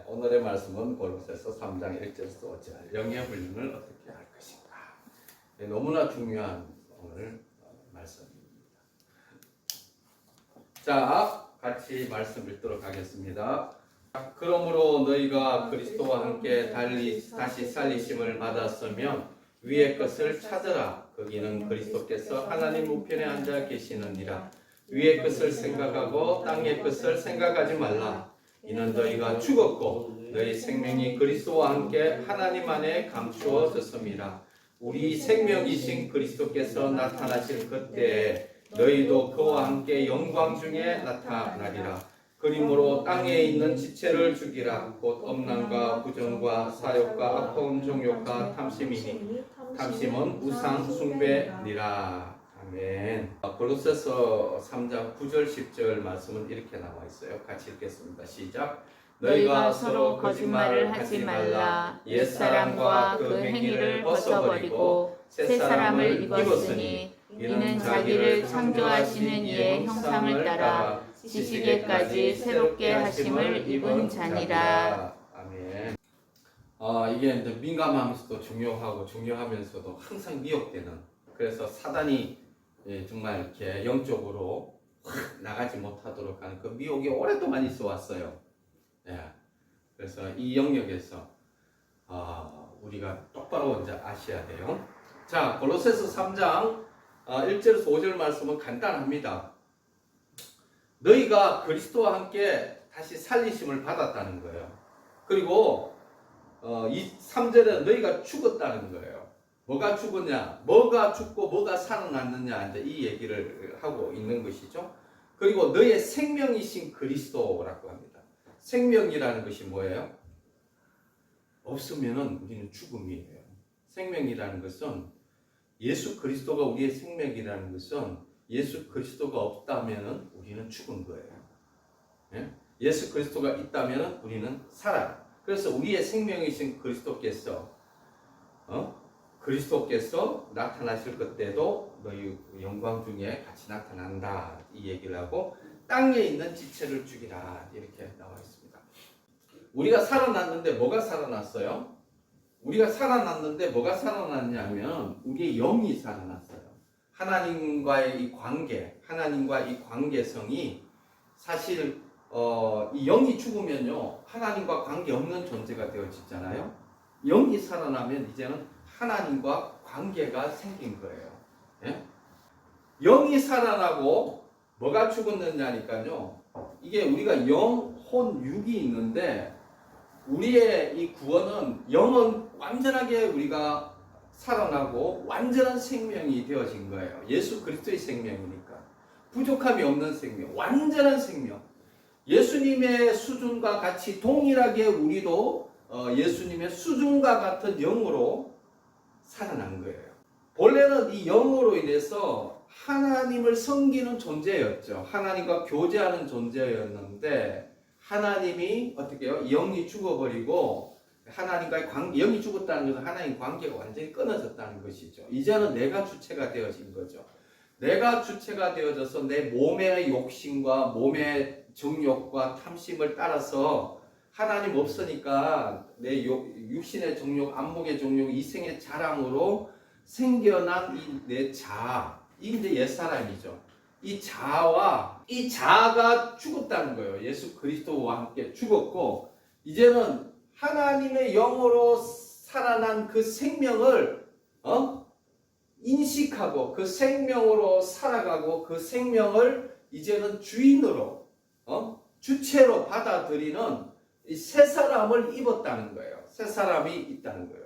오늘의 말씀은 골로새서 3장 1절에서 5절 영의 훈련을 어떻게 할 것인가. 너무나 중요한 오늘 말씀입니다. 자, 같이 말씀 읽도록 하겠습니다. 그러므로 너희가 그리스도와 함께 다시 살리심을 받았으면 위의 것을 찾으라. 거기는 그리스도께서 하나님 우편에 앉아 계시느니라. 위의 것을 생각하고 땅의 것을 생각하지 말라. 이는 너희가 죽었고 너희 생명이 그리스도와 함께 하나님 안에 감추어졌음이라. 우리 생명이신 그리스도께서 나타나실 그때에 너희도 그와 함께 영광 중에 나타나리라. 그러므로 땅에 있는 지체를 죽이라. 곧 엄난과 부정과 사욕과 아까운 정욕과 탐심이니 탐심은 우상 숭배니라. 아멘. 골로새서 3장 9절 10절 말씀은 이렇게 나와 있어요. 같이 읽겠습니다. 시작. 너희가 서로 거짓말을 하지 말라. 옛사람과 그 행위를 벗어버리고 새 사람을 입었으니 이는 자기를 창조하시는 이의 형상을 따라 지식에까지 새롭게 하심을 입은 자니라. 아멘. 이게 이제 민감하면서도 중요하면서도 항상 미혹되는, 그래서 사단이 정말 이렇게 영적으로 확 나가지 못하도록 하는 그 미혹이 오랫동안 있어 왔어요. 그래서 이 영역에서 우리가 똑바로 이제 아셔야 돼요. 자, 골로새서 3장 1절에서 5절 말씀은 간단합니다. 너희가 그리스도와 함께 다시 살리심을 받았다는 거예요. 그리고 이 3절에 너희가 죽었다는 거예요. 뭐가 죽었냐? 뭐가 죽고 뭐가 살아났느냐? 이제 이 얘기를 하고 있는 것이죠. 그리고 너의 생명이신 그리스도라고 합니다. 생명이라는 것이 뭐예요? 없으면은 우리는 죽음이에요. 생명이라는 것은 예수 그리스도가 우리의 생명이라는 것은 예수 그리스도가 없다면은 우리는 죽은 거예요. 예수 그리스도가 있다면은 우리는 살아요. 그래서 우리의 생명이신 그리스도께서 나타나실 그때도 너희 영광 중에 같이 나타난다, 이 얘기를 하고 땅에 있는 지체를 죽이라, 이렇게 나와 있습니다. 우리가 살아났는데 뭐가 살아났어요? 우리가 살아났는데 뭐가 살아났냐면 우리의 영이 살아났어요. 하나님과의 이 관계, 하나님과 이 관계성이 사실 이 영이 죽으면요 하나님과 관계 없는 존재가 되어지잖아요. 영이 살아나면 이제는 하나님과 관계가 생긴 거예요. 영이 살아나고 뭐가 죽었느냐니까요. 이게 우리가 영, 혼, 육이 있는데 우리의 이 구원은 영은 완전하게 우리가 살아나고 완전한 생명이 되어진 거예요. 예수 그리스도의 생명이니까. 부족함이 없는 생명, 완전한 생명. 예수님의 수준과 같이 동일하게 우리도 예수님의 수준과 같은 영으로 살아난 거예요. 본래는 이 영으로 인해서 하나님을 섬기는 존재였죠. 하나님과 교제하는 존재였는데 하나님이 어떻게 해요? 영이 죽어버리고 하나님과의 관계, 영이 죽었다는 것은 하나님 관계가 완전히 끊어졌다는 것이죠. 이제는 내가 주체가 되어진 거죠. 내가 주체가 되어져서 내 몸의 욕심과 몸의 정욕과 탐심을 따라서 하나님 없으니까 내 육신의 정욕, 안목의 정욕, 이생의 자랑으로 생겨난 이 내 자아, 이게 이제 옛사람이죠. 이 자아가 죽었다는 거예요. 예수 그리스도와 함께 죽었고 이제는 하나님의 영으로 살아난 그 생명을 인식하고 그 생명으로 살아가고 그 생명을 이제는 주인으로 주체로 받아들이는 이 새 사람을 입었다는 거예요. 새 사람이 있다는 거예요.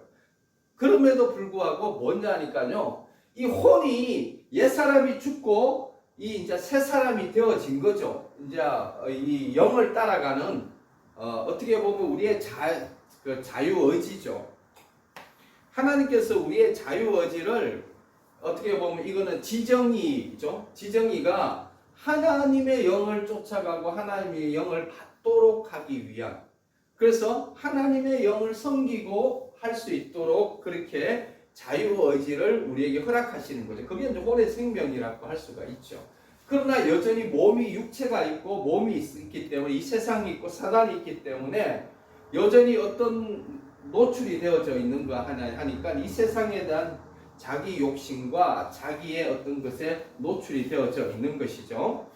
그럼에도 불구하고 뭐냐니까요. 이 혼이 옛 사람이 죽고 이제 새 사람이 되어진 거죠. 이제 이 영을 따라가는 어떻게 보면 우리의 자유의지죠. 하나님께서 우리의 자유의지를 어떻게 보면 이거는 지정의죠. 지정의가 하나님의 영을 쫓아가고 하나님의 영을 받도록 하기 위한, 그래서 하나님의 영을 섬기고 할 수 있도록 그렇게 자유의지를 우리에게 허락하시는 거죠. 그게 이제 혼의 생명이라고 할 수가 있죠. 그러나 여전히 몸이 육체가 있고 몸이 있기 때문에 이 세상이 있고 사단이 있기 때문에 여전히 어떤 노출이 되어져 있는 거 하니까 이 세상에 대한 자기 욕심과 자기의 어떤 것에 노출이 되어져 있는 것이죠.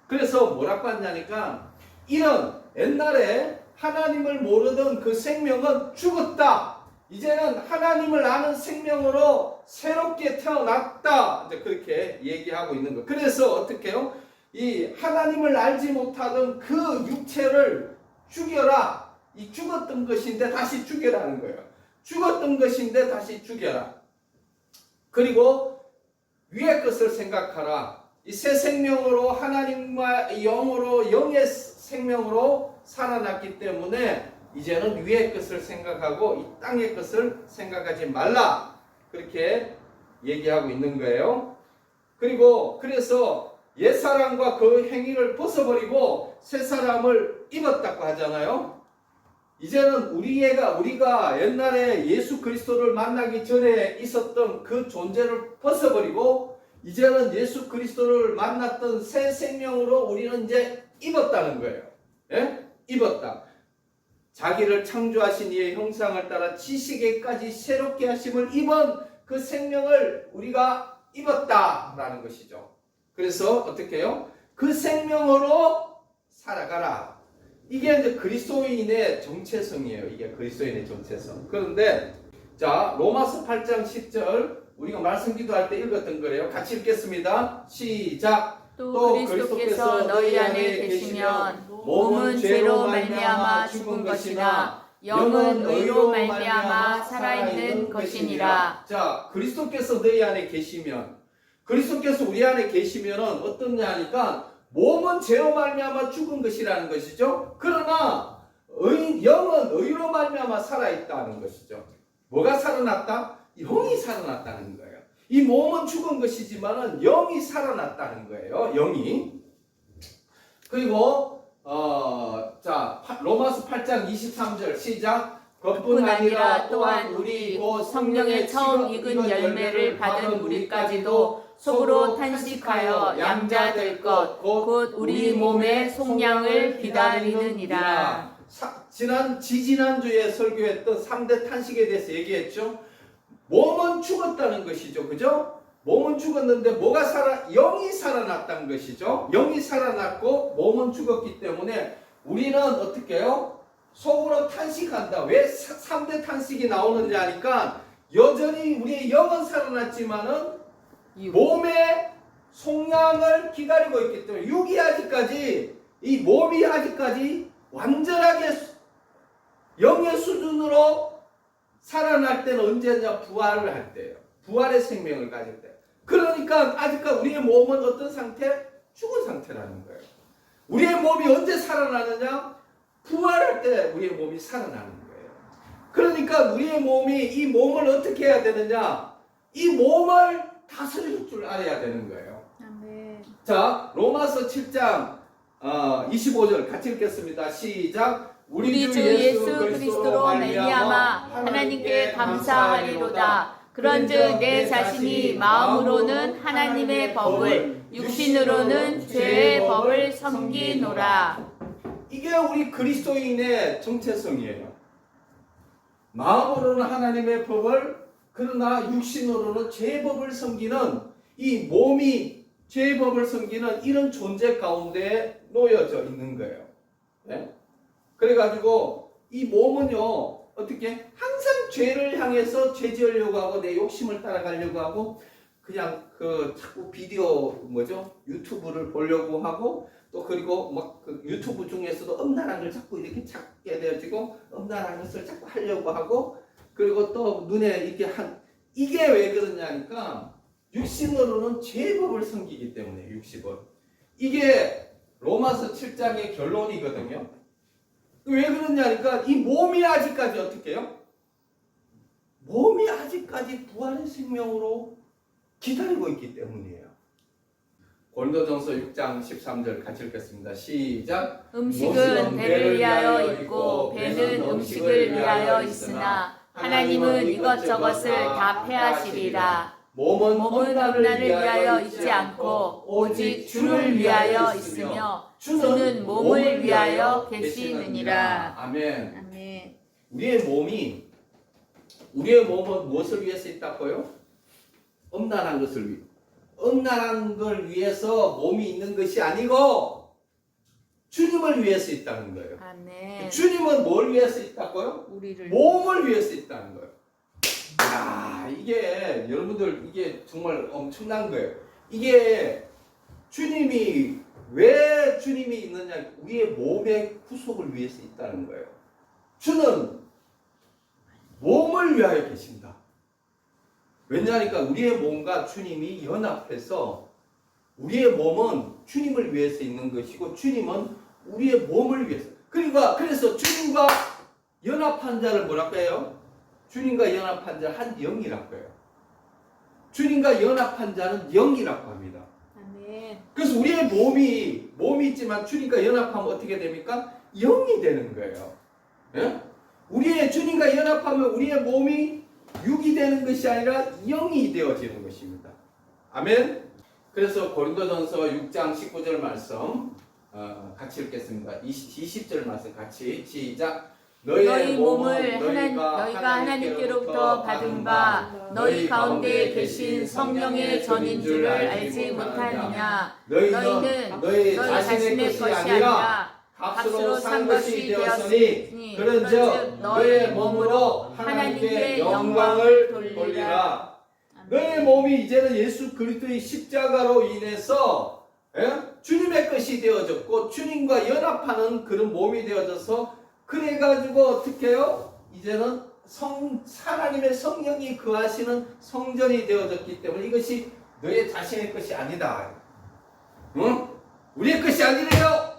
그래서 뭐라고 하냐니까 이런 옛날에 하나님을 모르던 그 생명은 죽었다. 이제는 하나님을 아는 생명으로 새롭게 태어났다. 이제 그렇게 얘기하고 있는 거. 그래서 어떻게 해요? 이 하나님을 알지 못하던 그 육체를 죽여라. 이 죽었던 것인데 다시 죽여라는 거예요. 죽었던 것인데 다시 죽여라. 그리고 위의 것을 생각하라. 이 새 생명으로 하나님과 영으로 영의 생명으로 살아났기 때문에 이제는 위의 것을 생각하고 이 땅의 것을 생각하지 말라. 그렇게 얘기하고 있는 거예요. 그리고 그래서 옛사람과 그 행위를 벗어버리고 새사람을 입었다고 하잖아요. 이제는 우리가 옛날에 예수 그리스도를 만나기 전에 있었던 그 존재를 벗어버리고 이제는 예수 그리스도를 만났던 새 생명으로 우리는 이제 입었다는 거예요. 예? 입었다. 자기를 창조하신 이의 형상을 따라 지식에까지 새롭게 하심을 입은 그 생명을 우리가 입었다라는 것이죠. 그래서 어떻게 해요? 그 생명으로 살아가라. 이게 이제 그리스도인의 정체성이에요. 이게 그리스도인의 정체성. 그런데 자 로마서 8장 10절 우리가 말씀 기도할 때 읽었던 거래요. 같이 읽겠습니다. 시작. 또 그리스도께서 너희 안에 계시면 몸은 죄로 말미암아 죽은 것이나 영은 의로 말미암아 살아있는 것이니라. 자, 그리스도께서 너희 안에 계시면, 그리스도께서 우리 안에 계시면은 어떻냐 하니까 몸은 죄로 말미암아 죽은 것이라는 것이죠. 그러나 영은 의로 말미암아 살아있다는 것이죠. 뭐가 살아났다? 영이 살아났다는 거예요. 이 몸은 죽은 것이지만은 영이 살아났다는 거예요. 영이. 그리고 자 로마서 8장 23절 시작. 그뿐 아니라 또한 우리 곧 성령의 처음 익은 열매를 받은 우리까지도 속으로 탄식하여 양자될 것 곧 우리 몸의 속량을 기다리느니라. 지지난주에 설교했던 3대 탄식에 대해서 얘기했죠. 몸은 죽었다는 것이죠. 그죠? 몸은 죽었는데 영이 살아났다는 것이죠. 영이 살아났고 몸은 죽었기 때문에 우리는 어떻게 해요? 속으로 탄식한다. 왜 3대 탄식이 나오느냐 하니까 여전히 우리의 영은 살아났지만은 몸의 속량을 기다리고 있기 때문에 이 몸이 아직까지 완전하게 영의 수준으로 살아날 때는 언제냐? 부활을 할 때예요. 부활의 생명을 가질 때. 그러니까 아직까지 우리의 몸은 어떤 상태? 죽은 상태라는 거예요. 우리의 몸이 언제 살아나느냐? 부활할 때 우리의 몸이 살아나는 거예요. 그러니까 우리의 몸이 이 몸을 어떻게 해야 되느냐? 이 몸을 다스릴 줄 알아야 되는 거예요. 아멘. 자, 로마서 7장 25절 같이 읽겠습니다. 시작. 우리 주 예수 그리스도로 말미암아 하나님께 감사하리로다. 그런즉 내 자신이 마음으로는 하나님의 법을 육신으로는 죄의 법을 섬기노라. 이게 우리 그리스도인의 정체성이에요. 마음으로는 하나님의 법을 그러나 육신으로는 죄의 법을 섬기는 이 몸이 죄의 법을 섬기는 이런 존재 가운데 놓여져 있는 거예요. 네? 그래가지고 이 몸은요 어떻게 항상 죄를 향해서 죄 지으려고 하고 내 욕심을 따라가려고 하고 그냥 자꾸 비디오 유튜브를 보려고 하고 또 그리고 막 그 유튜브 중에서도 음란한 걸 자꾸 이렇게 찾게 되어지고 음란한 것을 자꾸 하려고 하고 그리고 또 눈에 이게 왜 그러냐니까 육신으로는 죄법을 섬기기 때문에 육신법. 이게 로마서 7장의 결론이거든요. 왜 그러냐니까 이 몸이 아직까지 어떻게 해요? 몸이 아직까지 부활의 생명으로 기다리고 있기 때문이에요. 고린도전서 6장 13절 같이 읽겠습니다. 시작. 음식은 배를 위하여 있고 배는 음식을 위하여 있으나 하나님은 이것저것을 다 패하시리라. 몸은 험난을 위하여 있지 않고 오직 주를 위하여 있으며 주는 몸을 위하여 계시느니라. 아멘. 아멘. 우리의 몸은 무엇을 위해서 있다고요? 음란한 것을 위해. 음란한 걸 위해서 몸이 있는 것이 아니고 주님을 위해서 있다는 거예요. 아멘. 주님은 뭘 위해서 있다고요? 우리를 몸을 위해서 있다는 거예요. 야, 이게 여러분들 이게 정말 엄청난 거예요. 이게 주님이 왜 주님이 있느냐? 우리의 몸의 구속을 위해서 있다는 거예요. 주는 몸을 위하여 계신다. 왜냐하니까 우리의 몸과 주님이 연합해서 우리의 몸은 주님을 위해서 있는 것이고 주님은 우리의 몸을 위해서. 그래서 주님과 연합한 자를 뭐라고 해요? 주님과 연합한 자 한 영이라고 해요. 주님과 연합한 자는 영이라고 합니다. 아멘. 그래서 우리의 몸이 있지만 주님과 연합하면 어떻게 됩니까? 영이 되는 거예요. 예? 우리의 주님과 연합하면 우리의 몸이 육이 되는 것이 아니라 영이 되어지는 것입니다. 아멘. 그래서 고린도전서 6장 19절 말씀 같이 읽겠습니다. 20절 말씀 같이 시작. 너희 몸을 너희가 하나님께로부터 받은 바 너희 가운데 계신 성령의 전인 줄을 알지 못하느냐. 너희는 너희 자신의 것이 아니라 값으로 산 것이 되었으니 그런즉 너의 몸으로 하나님께 영광을 돌리라. 너의 몸이 이제는 예수 그리스도의 십자가로 인해서 주님의 것이 되어졌고 주님과 연합하는 그런 몸이 되어져서 그래가지고 어떻게 해요? 이제는 하나님의 성령이 거하시는 성전이 되어졌기 때문에 이것이 너의 자신의 것이 아니다. 응? 우리의 것이 아니래요.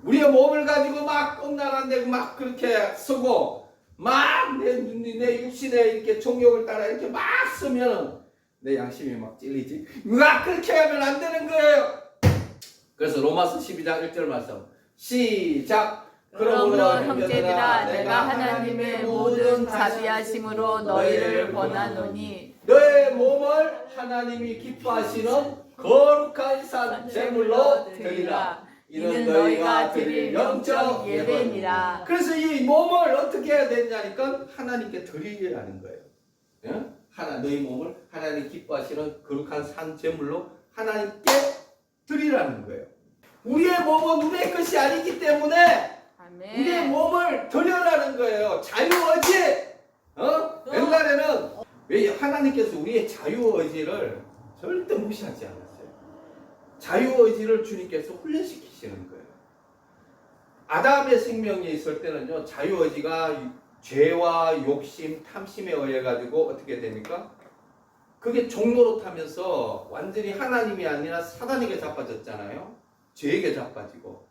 우리의 몸을 가지고 막 음란한데 막 그렇게 쓰고 막 내 육신에 이렇게 정욕을 따라 이렇게 막 쓰면 내 양심이 막 찔리지. 막 그렇게 하면 안 되는 거예요. 그래서 로마서 12장 1절 말씀 시작. 그러므로 형제들아 내가 하나님의 모든 자비하심으로 너희를 권하노니 너의 몸을 하나님이 기뻐하시는 거룩한 산 제물로 드리라. 이는 너희가 드릴 영적 예배니라. 그래서 이 몸을 어떻게 해야 되냐니까 하나님께 드리라는 거예요. 예? 너희 몸을 하나님 기뻐하시는 거룩한 산 제물로 하나님께 드리라는 거예요. 우리의 몸은 우리의 것이 아니기 때문에 아멘. 우리의 몸을 드려라는 거예요. 자유의지. 옛날에는 왜 하나님께서 우리의 자유의지를 절대 무시하지 않았어요. 자유의지를 주님께서 훈련시키시는 거예요. 아담의 생명이 있을 때는요, 자유의지가 죄와 욕심, 탐심에 의해 가지고 어떻게 됩니까? 그게 종로로 타면서 완전히 하나님이 아니라 사단에게 자빠졌잖아요. 죄에게 자빠지고.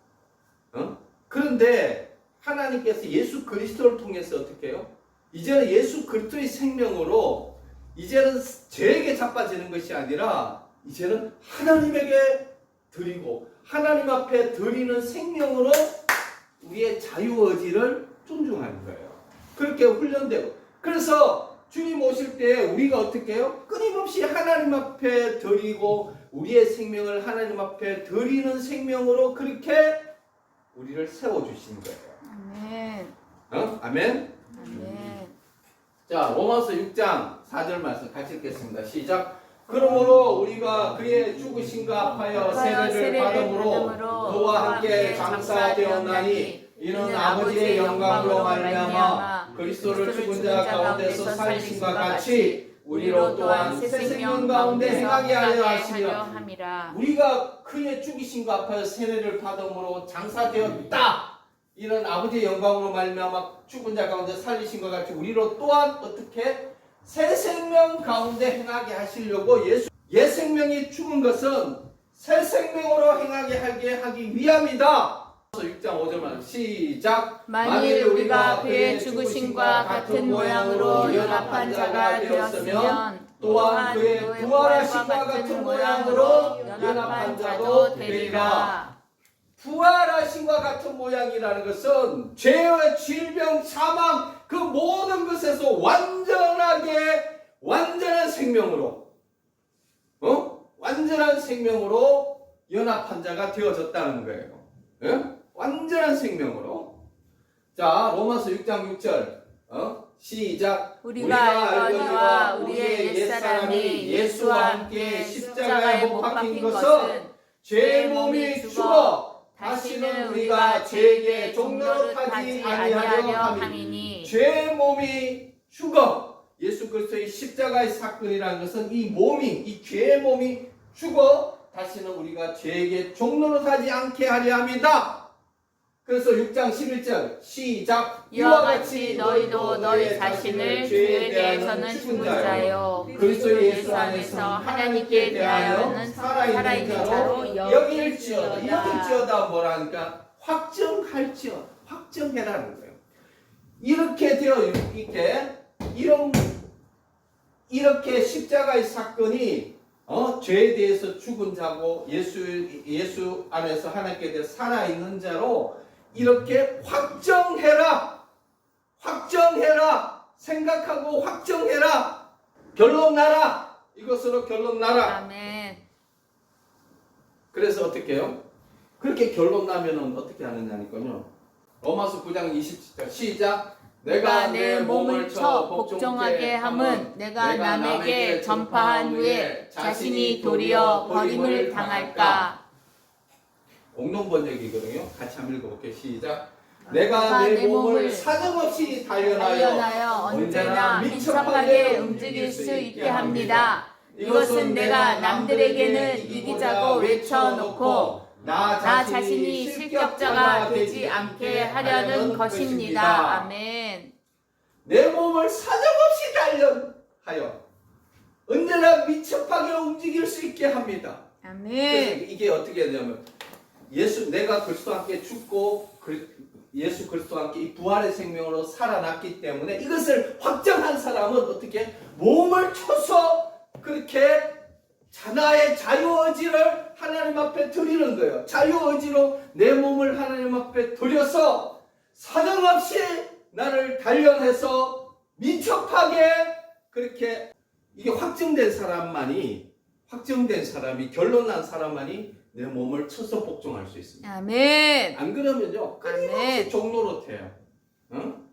그런데 하나님께서 예수 그리스도를 통해서 어떻게 해요? 이제는 예수 그리스도의 생명으로 이제는 죄에게 자빠지는 것이 아니라 이제는 하나님에게 드리고 하나님 앞에 드리는 생명으로 우리의 자유의지를 존중하는 거예요. 그렇게 훈련되고 그래서 주님 오실 때 우리가 어떻게 해요? 끊임없이 하나님 앞에 드리고 우리의 생명을 하나님 앞에 드리는 생명으로 그렇게 우리를 세워주시는 거예요. 아멘. 아멘? 아멘. 자, 로마서 6장 4절 말씀 같이 읽겠습니다. 시작. 그러므로 우리가 그의 죽으심과 아파여 세례를 받음으로 그와 함께 장사되었나니 이는 아버지의 영광으로 말미암아 그리스도를 죽은 자 가운데서 살리심과 같이 우리로 또한 새 생명 가운데 행하게 하려 하시니라. 우리가 그의 죽으심과 아파여 세례를 받음으로 장사되었다. 이는 아버지의 영광으로 말미암아 죽은 자 가운데 살리심과 같이 우리로 또한 어떻게 새 생명 가운데 행하게 하시려고 옛 생명이 죽은 것은 새 생명으로 행하게 하기 위함이다. 6장 5절만 시작. 만일 우리가 그의 죽으심과 같은 모양으로 연합한 자가 되었으면 또한 그의 부활하심과 같은 모양으로 연합한 자도 되리라. 부활하심과 같은 모양이라는 것은 죄와 질병, 사망 그 모든 것에서 완전한 생명으로 완전한 생명으로 연합한 자가 되어졌다는 거예요. 예? 완전한 생명으로. 자, 로마서 6장 6절. 시작. 우리가 알거니와 우리의 옛사람이 예수와 함께 십자가에 못 박힌 것은 죄의 몸이 죽어 다시는 우리가 죄에게 종노릇하지 아니하려 함이니. 죄의 몸이 죽어. 예수 그리스도의 십자가의 사건이라는 것은 이 죄의 몸이 죽어 다시는 우리가 죄에게 종노릇하지 않게 하려 합니다. 그래서 6장 11절 시작. 이와 같이 너희도 너희 자신을 죄에 대해서는 죽은 자요 그리스도 예수 안에서 하나님께 대하여는 살아있는 자로 여길지어다 뭐라니까 확정해라는 거예요. 이렇게 되어 이렇게 십자가의 사건이 죄에 대해서 죽은 자고 예수 안에서 하나님께 대해 살아있는 자로 이렇게 확정해라. 생각하고 확정해라. 결론 나라. 이것으로 결론 나라. 아멘. 그래서 어떻게 해요? 그렇게 결론 나면은 어떻게 하느냐니까요. 로마서 9장 27절 시작. 내가 내 몸을 쳐 복종하게 함은 내가 남에게 전파한 후에 자신이 도리어 버림을 당할까. 공동 번역이거든요. 같이 한번 읽어볼게요. 시작. 내가 내 몸을 사정없이 단련하여 언제나 민첩하게 움직일 수 있게 합니다. 이것은 내가 남들에게는 이기자고 외쳐놓고 나 자신이 실격자가 되지 않게 하려는 것입니다. 아멘. 내 몸을 사정없이 단련하여 언제나 민첩하게 움직일 수 있게 합니다. 아멘. 이게 어떻게 되냐면 내가 그리스도와 함께 죽고 예수 그리스도와 함께 이 부활의 생명으로 살아났기 때문에 이것을 확정한 사람은 어떻게 몸을 쳐서 그렇게 나의 자유의지를 하나님 앞에 드리는 거예요. 자유의지로 내 몸을 하나님 앞에 드려서 사정없이 나를 단련해서 민첩하게 그렇게 이게 확정된 사람이 결론난 사람만이 내 몸을 쳐서 복종할 수 있습니다. 아멘. 안 그러면요 끊임없이 아멘. 종노릇해요.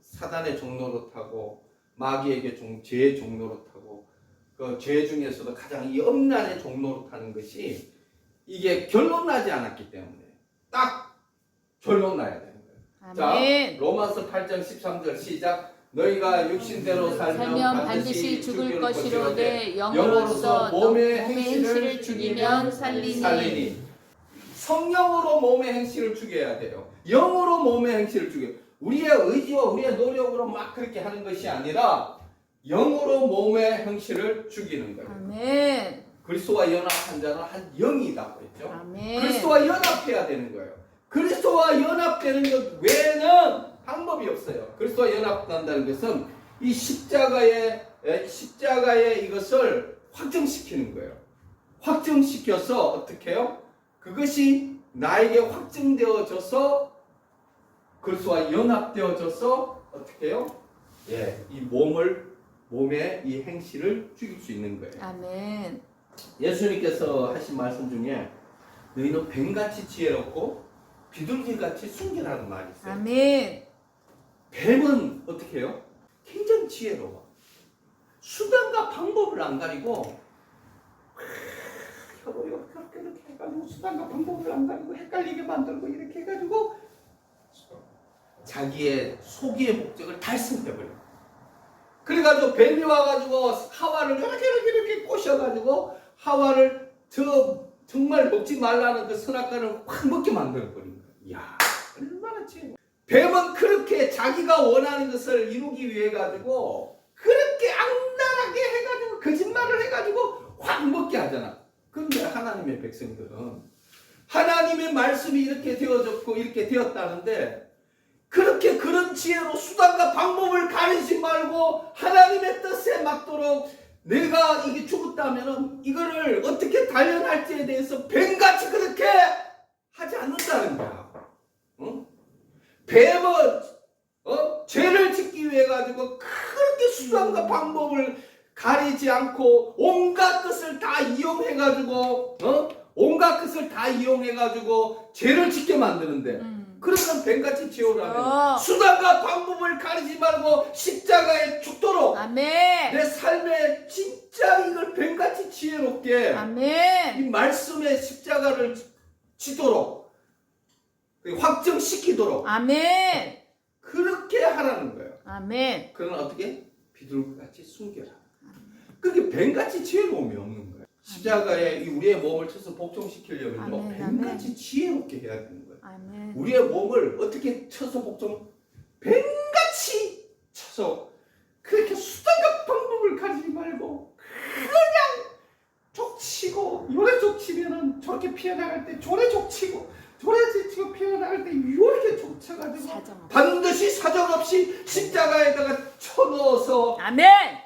사단의 종노릇하고 마귀에게 죄의 종노릇하고 그 죄 중에서도 가장 이 엄란의 종노릇하는 것이 이게 결론 나지 않았기 때문에 딱 결론 나야 되는 거예요. 아멘. 자, 로마서 8장 13절 시작. 너희가 육신대로 살면 반드시 죽을 것이로되 영으로서 몸의 행실을 죽이면 살리니. 성령으로 몸의 행실을 죽여야 돼요. 영으로 몸의 행실을 죽여요. 우리의 의지와 우리의 노력으로 막 그렇게 하는 것이 아니라 영으로 몸의 행실을 죽이는 거예요. 아멘. 그리스도와 연합한 자는 한 영이라고 했죠. 아멘. 그리스도와 연합해야 되는 거예요. 그리스도와 연합되는 것 외에는 방법이 없어요. 그리스도와 연합한다는 것은 이 십자가의 이것을 확정시키는 거예요. 확정시켜서 어떻게 해요? 그것이 나에게 확정되어져서 그리스도와 연합되어져서 어떻게 해요? 이 몸의 이 행실을 죽일 수 있는 거예요. 아멘. 예수님께서 하신 말씀 중에 너희는 뱀같이 지혜롭고 비둘기같이 순결하는 말이 있어요. 아멘. 뱀은 어떻게 해요? 굉장히 지혜로워. 수단과 방법을 안 가리고 이렇게 해가지고 수단과 방법을 안 가리고 헷갈리게 만들고 이렇게 해가지고 자기의 소기의 목적을 달성해버려요. 그래가지고 뱀이 와가지고 하와를 이렇게 꼬셔가지고 하와를 정말 먹지 말라는 그 선악과를 확 먹게 만들어버린 거예요. 이야, 얼마나 지혜로워. 뱀은 그렇게 자기가 원하는 것을 이루기 위해 가지고 그렇게 악랄하게 해가지고 거짓말을 해가지고 확 먹게 하잖아. 그런데 하나님의 백성들은 하나님의 말씀이 이렇게 되어졌고 이렇게 되었다는데 그렇게 그런 지혜로 수단과 방법을 가리지 말고 하나님의 뜻에 맞도록 내가 이게 죽었다면은 이거를 어떻게 단련할지에 대해서 뱀같이 그렇게 하지 않는다는 거야. 뱀은 죄를 짓기 위해 가지고 그렇게 수단과 방법을 가리지 않고 온갖 것을 다 이용해가지고 온갖 것을 다 이용해가지고 죄를 짓게 만드는데 그러면 뱀같이 지어라면 수단과 방법을 가리지 말고 십자가에 죽도록 아멘. 내 삶에 진짜 이걸 뱀같이 지혜롭게 아멘. 이 말씀의 십자가를 지도록 확정시키도록 아멘. 그렇게 하라는 거예요. 아멘. 그러나 어떻게? 비둘기같이 숨겨라. 그렇게 뱀같이 지혜로움이 없는 거예요. 십자가에 우리의 몸을 쳐서 복종시키려면요 아멘, 뱀같이 지혜롭게 해야 되는 거예요. 아멘. 우리의 몸을 어떻게 쳐서 뱀같이 쳐서 그렇게 수단과 방법을 가지지 말고 그냥 족치고 요래 족치면은 저렇게 피해나갈 때 저래 족치고 저래 족치고 피해나갈 때 요렇게 족쳐가지고 사정. 반드시 사정없이 십자가에다가 쳐넣어서 아멘.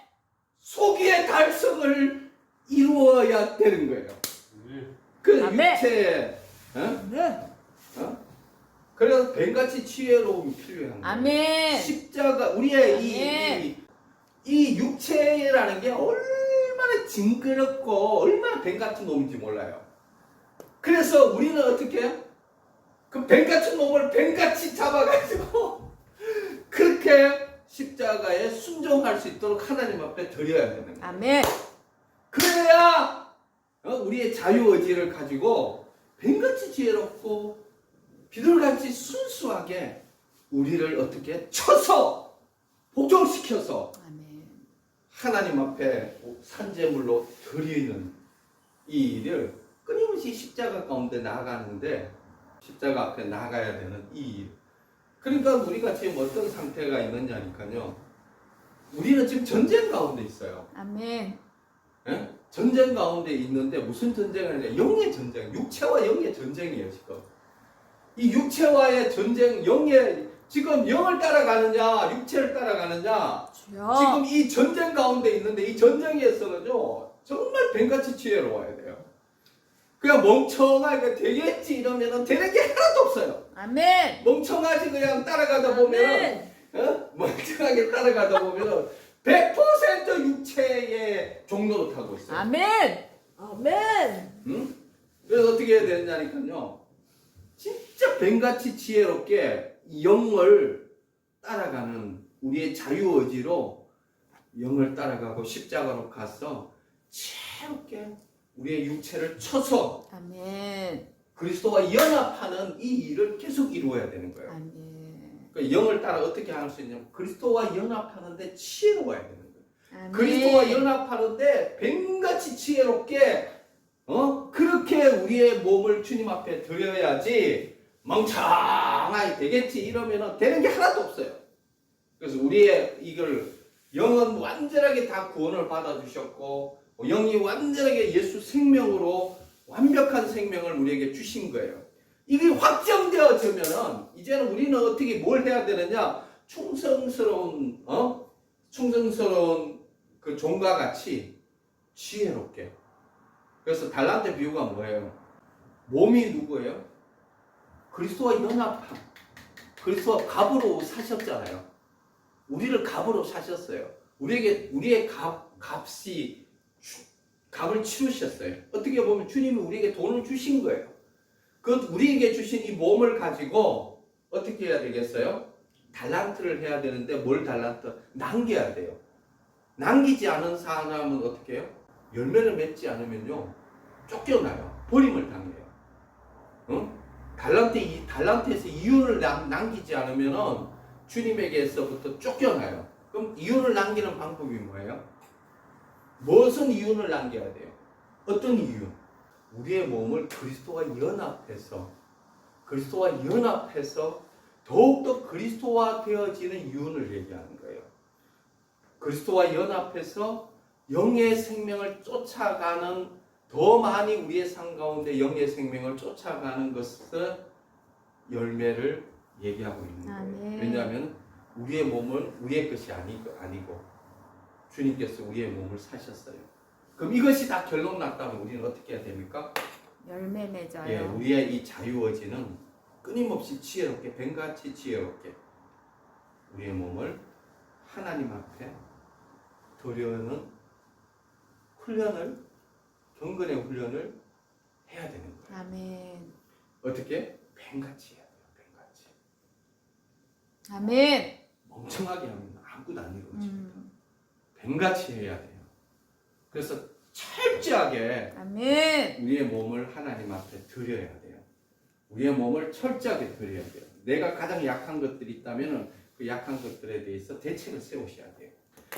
소기의 달성을 이루어야 되는 거예요. 그 아멘. 육체에 네. 그래서 뱀같이 지혜로움이 필요한 거예요. 아멘. 십자가 우리의 아멘. 이 육체라는 게 얼마나 징그럽고 얼마나 뱀같은 놈인지 몰라요. 그래서 우리는 어떻게 해요? 그 뱀같은 놈을 뱀같이 잡아가지고 그렇게 십자가에 순종할 수 있도록 하나님 앞에 드려야 되는 거예요. 아멘. 그래야 우리의 자유의지를 가지고 뱀같이 지혜롭고 비둘같이 순수하게 우리를 어떻게 쳐서 복종시켜서 아멘. 하나님 앞에 산재물로 드리는 이 일을 끊임없이 십자가 가운데 나아가는데 십자가 앞에 나가야 되는 이 일. 그러니까 우리가 지금 어떤 상태가 있느냐니까요. 우리는 지금 전쟁 가운데 있어요. 아멘. 예? 전쟁 가운데 있는데 무슨 전쟁을 하냐? 영의 전쟁, 육체와 영의 전쟁이에요 지금. 이 육체와의 전쟁, 지금 영을 따라가느냐, 육체를 따라가느냐. 주여. 지금 이 전쟁 가운데 있는데 이 전쟁에서는요 정말 뱀같이 지혜로워야 돼요. 그냥 멍청하게 되겠지 이러면은 되는 게 하나도 없어요. 아멘. 멍청하지 그냥 따라가다 보면 멍청하게 따라가다 보면 100% 육체의 종로로 타고 있어요. 아멘. 아멘. 응? 그래서 어떻게 해야 되느냐니까요. 진짜 뱀같이 지혜롭게 영을 따라가는 우리의 자유의지로 영을 따라가고 십자가로 가서 지혜롭게 우리의 육체를 쳐서 아멘. 그리스도와 연합하는 이 일을 계속 이루어야 되는 거예요. 아멘. 그러니까 영을 따라 어떻게 할 수 있냐면 그리스도와 연합하는데 지혜로워야 되는 거예요. 아멘. 그리스도와 연합하는데 뱀같이 지혜롭게 그렇게 우리의 몸을 주님 앞에 드려야지 멍청하게 되겠지 이러면 되는 게 하나도 없어요. 그래서 우리의 이걸 영은 완전하게 다 구원을 받아주셨고 영이 완전하게 예수 생명으로 완벽한 생명을 우리에게 주신 거예요. 이게 확정되어지면은 이제는 우리는 어떻게 뭘 해야 되느냐? 충성스러운 그 종과 같이 지혜롭게. 그래서 달란트 비유가 뭐예요? 몸이 누구예요? 그리스도와 연합한. 그리스도와 값으로 사셨잖아요. 우리를 값으로 사셨어요. 우리의 값을 치르셨어요. 어떻게 보면 주님이 우리에게 돈을 주신 거예요. 그 우리에게 주신 이 몸을 가지고 어떻게 해야 되겠어요? 달란트를 해야 되는데 뭘 달란트? 남겨야 돼요. 남기지 않은 사람은 어떻게 해요? 열매를 맺지 않으면요 쫓겨나요. 버림을 당해요. 응? 달란트에서 이윤을 남기지 않으면은 주님에게서부터 쫓겨나요. 그럼 이윤을 남기는 방법이 뭐예요? 무슨 이윤을 남겨야 돼요? 어떤 이윤? 우리의 몸을 그리스도와 연합해서 더욱더 그리스도와 되어지는 이윤을 얘기하는 거예요. 그리스도와 연합해서 영의 생명을 쫓아가는 더 많이 우리의 삶 가운데 영의 생명을 쫓아가는 것은 열매를 얘기하고 있는 거예요. 아멘. 왜냐하면 우리의 몸은 우리의 것이 아니고 주님께서 우리의 몸을 사셨어요. 그럼 이것이 다 결론 났다면 우리는 어떻게 해야 됩니까? 열매 맺어요. 예, 우리의 이 자유의지는 끊임없이 지혜롭게 뱀같이 지혜롭게 우리의 몸을 하나님 앞에 드려는 훈련을, 경건의 훈련을 해야 되는 거예요. 아멘. 어떻게? 뱀같이 해야 돼요. 뱀같이. 아멘. 멍청하게 하면 아무것도 안 이루어집니다. 뱀같이 해야 돼요. 그래서 철저하게 아멘. 우리의 몸을 하나님 앞에 드려야 돼요. 우리의 몸을 철저하게 드려야 돼요. 내가 가장 약한 것들이 있다면 그 약한 것들에 대해서 대책을 세우셔야 돼요.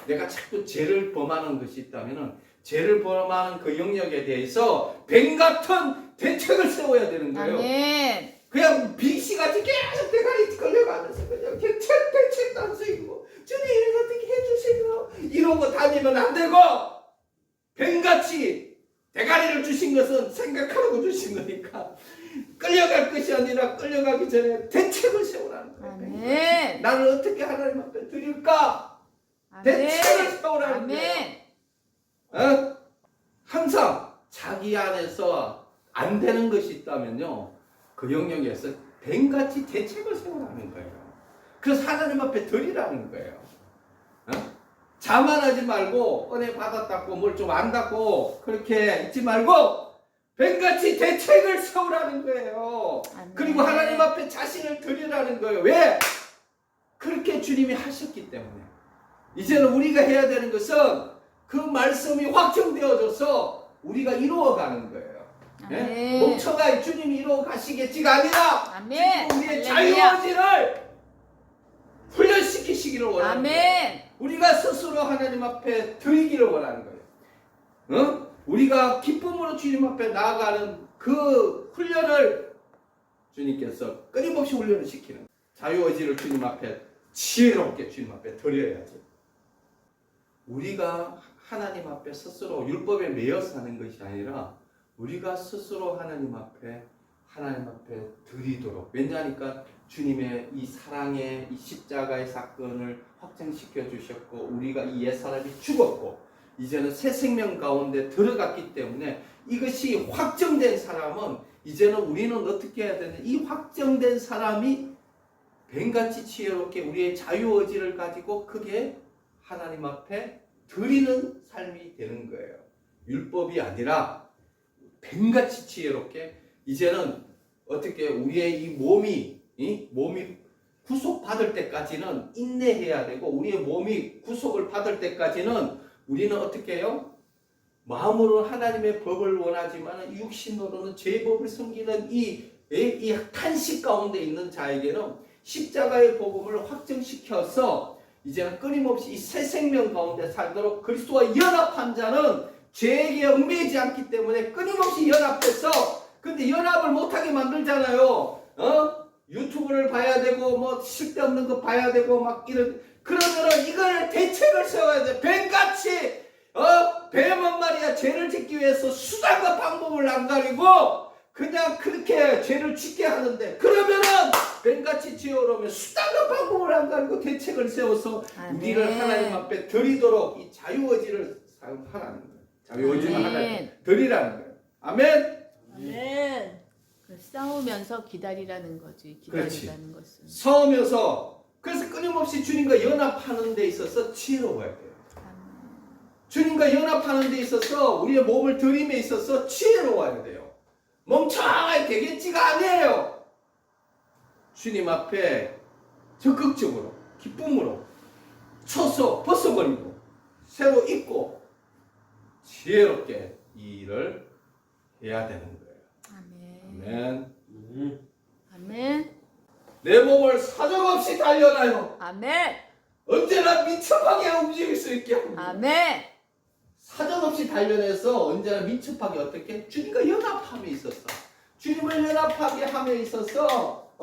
내가 자꾸 죄를 범하는 것이 있다면 죄를 범하는 그 영역에 대해서 뱀 같은 대책을 세워야 되는 거예요. 아멘. 그냥 빙시같이 계속 대가리 걸려가면서 그냥 대책도 안 쓰이고 주님 어떻게 해주세요 이러고 다니면 안 되고, 뱀같이 대가리를 주신 것은 생각하고 주신 거니까 끌려갈 것이 아니라 끌려가기 전에 대책을 세우라는 거예요. 아멘. 나를 어떻게 하나님 앞에 드릴까? 대책을 세우라는 거예요. 아멘. 항상 자기 안에서 안 되는 것이 있다면요, 그 영역에서 뱀같이 대책을 세우라는 거예요. 그래서 하나님 앞에 드리라는 거예요. 자만하지 말고 은혜 받았다고 뭘 좀 안다고 그렇게 있지 말고 뱀같이 대책을 세우라는 거예요. 아멘. 그리고 하나님 앞에 자신을 드리라는 거예요. 왜? 그렇게 주님이 하셨기 때문에. 이제는 우리가 해야 되는 것은 그 말씀이 확정되어져서 우리가 이루어가는 거예요. 예? 멍청하게 주님이 이루어 가시겠지가 아니라 아멘. 우리의 할렐루야. 자유의지를 훈련시키시기를 원하는 거예요. 아멘. 우리가 스스로 하나님 앞에 드리기를 원하는 거예요. 우리가 기쁨으로 주님 앞에 나아가는 그 훈련을 주님께서 끊임없이 훈련을 시키는 거예요. 자유의지를 주님 앞에 지혜롭게 주님 앞에 드려야지. 우리가 하나님 앞에 스스로 율법에 매여 사는 것이 아니라 우리가 스스로 하나님 앞에 드리도록. 왜냐하니까 주님의 이 사랑의 이 십자가의 사건을 확정시켜 주셨고, 우리가 이 옛사람이 죽었고 이제는 새 생명 가운데 들어갔기 때문에 이것이 확정된 사람은 이제는 우리는 어떻게 해야 되냐, 이 확정된 사람이 뱀같이 지혜롭게 우리의 자유의지를 가지고 크게 하나님 앞에 드리는 삶이 되는 거예요. 율법이 아니라 뱀같이 지혜롭게 이제는 어떻게 우리의 이 몸이 구속받을 때까지는 인내해야 되고, 우리의 몸이 구속을 받을 때까지는 우리는 어떻게 해요? 마음으로 하나님의 법을 원하지만 육신으로는 죄의 법을 섬기는 이 탄식 가운데 있는 자에게는 십자가의 복음을 확정시켜서 이제는 끊임없이 이 새 생명 가운데 살도록 그리스도와 연합한 자는 죄에게 얽매이지 않기 때문에 끊임없이 연합해서, 근데 연합을 못하게 만들잖아요. 유튜브를 봐야 되고 뭐 쓸데없는 거 봐야 되고 막 이런, 그러면은 이걸 대책을 세워야 돼. 뱀같이 뱀은 말이야 죄를 짓기 위해서 수단과 방법을 안 가리고 그냥 그렇게 죄를 짓게 하는데, 그러면은 뱀같이 지어오면 수단과 방법을 안 가리고 대책을 세워서 우리를 하나님 앞에 드리도록 이 자유의지를 사용하라는 거예요. 자유의지를 하나님 드리라는 거예요. 아멘. 아멘. 싸우면서 기다리라는 거지. 기다리라는 것은. 싸우면서, 그래서 끊임없이 주님과 연합하는 데 있어서 지혜로워야 돼요. 주님과 연합하는 데 있어서 우리의 몸을 드림에 있어서 지혜로워야 돼요. 멍청하게 되겠지가 아니에요. 주님 앞에 적극적으로 기쁨으로 쳐서 벗어버리고 새로 입고 지혜롭게 이 일을 해야 되는 거예요. 아멘. 아멘. 내 몸을 사정없이 단련하여 아멘. 언제나 민첩하게 움직일 수 있게 합니다. 아멘. 사정없이 단련해서 언제나 민첩하게 어떻게? 주님과 연합함에 있어서, 주님을 연합하게 함에 있어서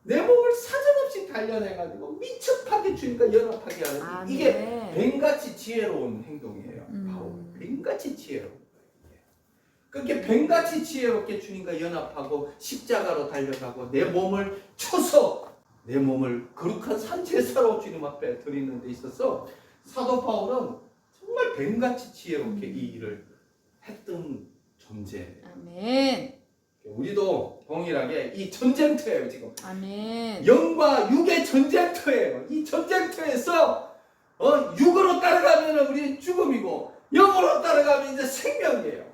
내 몸을 사정없이 단련해가지고 민첩하게 주님과 연합하게 하는, 아멘. 이게 뱀같이 지혜로운 행동이에요. 바로 뱀같이 지혜로운 거예요. 그렇게 뱀같이 지혜롭게 주님과 연합하고 십자가로 달려가고 내 몸을 쳐서 내 몸을 거룩한 산제사로 주님 앞에 드리는 데 있어서 사도 바울은 정말 뱀같이 지혜롭게 이 일을 했던 존재예요. 아멘. 우리도 동일하게 이 전쟁터예요 지금. 아멘. 영과 육의 전쟁터예요. 이 전쟁터에서 육으로 따라가면 우리는 죽음이고 영으로 따라가면 이제 생명이에요.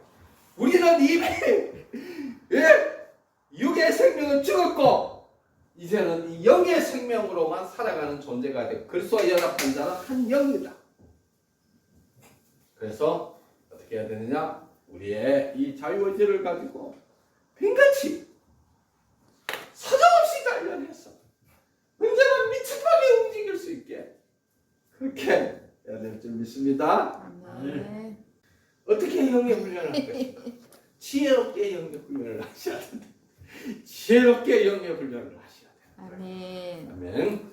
우리는 이미 육의 생명은 죽었고 이제는 이 영의 생명으로만 살아가는 존재가 되고 그리스도와 연합한 자는 한 영이다. 그래서 어떻게 해야 되느냐? 우리의 이 자유의지를 가지고 빈같이 사정없이 단련해서 언제나 미치게 움직일 수 있게 그렇게 해야 될 줄 믿습니다. 네. 어떻게 영의 훈련을 할 것인가? 지혜롭게 영의 훈련을 하셔야 된다. 지혜롭게 영의 훈련을 하셔야 된다. 아멘. 아멘.